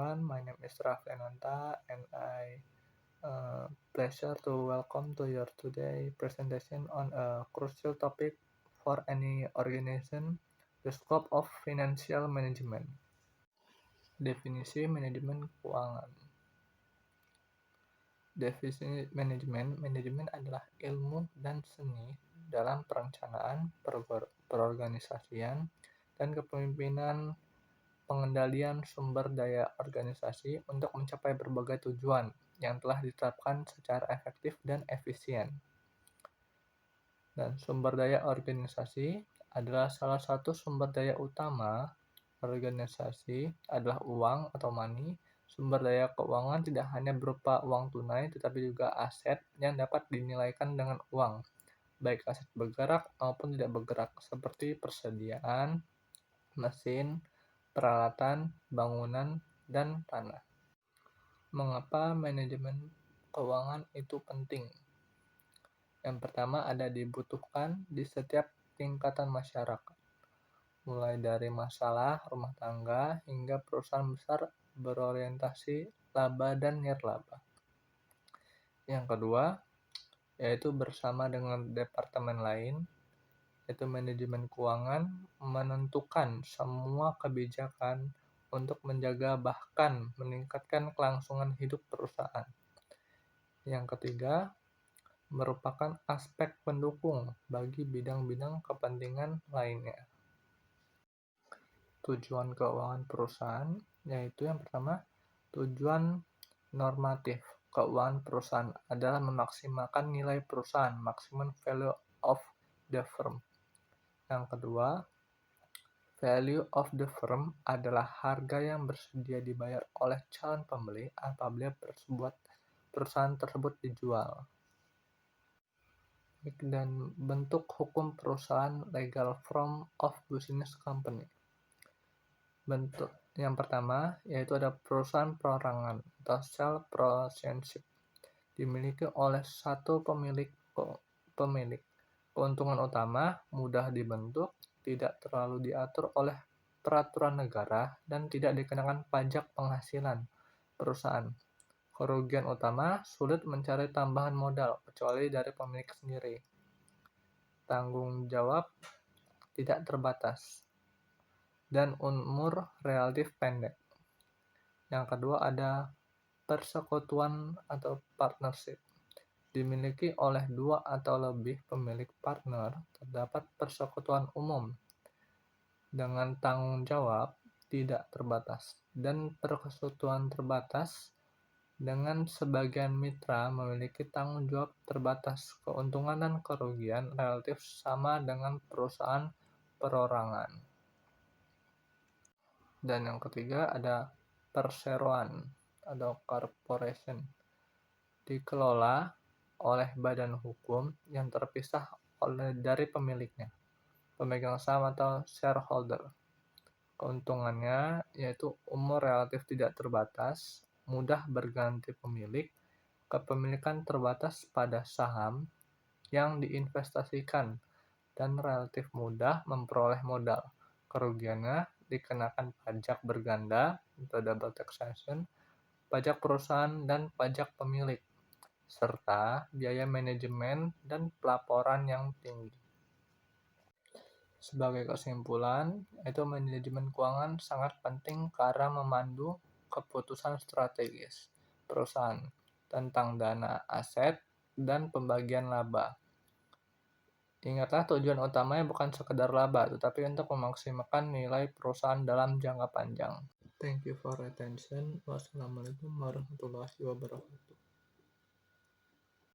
everyone. My name is Rafenanta, and I pleasure to welcome to your today presentation on a crucial topic for any organization, the scope of financial management. Definisi manajemen keuangan. Definisi manajemen adalah ilmu dan seni dalam perencanaan, perorganisasian, dan kepemimpinan pengendalian sumber daya organisasi untuk mencapai berbagai tujuan yang telah ditetapkan secara efektif dan efisien. Dan sumber daya organisasi adalah salah satu sumber daya utama organisasi adalah uang atau money. Sumber daya keuangan tidak hanya berupa uang tunai, tetapi juga aset yang dapat dinilaikan dengan uang, baik aset bergerak maupun tidak bergerak, seperti persediaan, mesin, peralatan, bangunan, dan tanah. Mengapa manajemen keuangan itu penting? Yang pertama, dibutuhkan di setiap tingkatan masyarakat, mulai dari masalah rumah tangga hingga perusahaan besar berorientasi laba dan nirlaba. Yang kedua, yaitu bersama dengan departemen lain, yaitu manajemen keuangan, menentukan semua kebijakan untuk menjaga bahkan meningkatkan kelangsungan hidup perusahaan. Yang ketiga, merupakan aspek pendukung bagi bidang-bidang kepentingan lainnya. Tujuan keuangan perusahaan, yaitu yang pertama, tujuan normatif keuangan perusahaan adalah memaksimalkan nilai perusahaan, maximum value of the firm. Yang kedua, value of the firm adalah harga yang bersedia dibayar oleh calon pembeli apabila perusahaan tersebut dijual. Dan bentuk hukum perusahaan, legal form of business company. Bentuk yang pertama yaitu ada perusahaan perorangan atau self-proprietorship, dimiliki oleh satu pemilik. Keuntungan utama mudah dibentuk, tidak terlalu diatur oleh peraturan negara, dan tidak dikenakan pajak penghasilan perusahaan. Kerugian utama, sulit mencari tambahan modal kecuali dari pemilik sendiri. Tanggung jawab tidak terbatas, dan umur relatif pendek. Yang kedua ada persekutuan atau partnership. Dimiliki oleh 2 atau lebih pemilik partner, terdapat persekutuan umum dengan tanggung jawab tidak terbatas, dan persekutuan terbatas dengan sebagian mitra memiliki tanggung jawab terbatas. Keuntungan dan kerugian relatif sama dengan perusahaan perorangan. Dan yang ketiga ada perseroan atau corporation, dikelola oleh badan hukum yang terpisah dari pemiliknya, pemegang saham atau shareholder. Keuntungannya yaitu umur relatif tidak terbatas, mudah berganti pemilik, kepemilikan terbatas pada saham yang diinvestasikan, dan relatif mudah memperoleh modal. Kerugiannya dikenakan pajak berganda atau double taxation, pajak perusahaan dan pajak pemilik, serta biaya manajemen dan pelaporan yang tinggi. Sebagai kesimpulan, itu manajemen keuangan sangat penting karena memandu keputusan strategis perusahaan tentang dana aset dan pembagian laba. Ingatlah, tujuan utamanya bukan sekedar laba, tetapi untuk memaksimalkan nilai perusahaan dalam jangka panjang. Thank you for attention. Wassalamualaikum warahmatullahi wabarakatuh.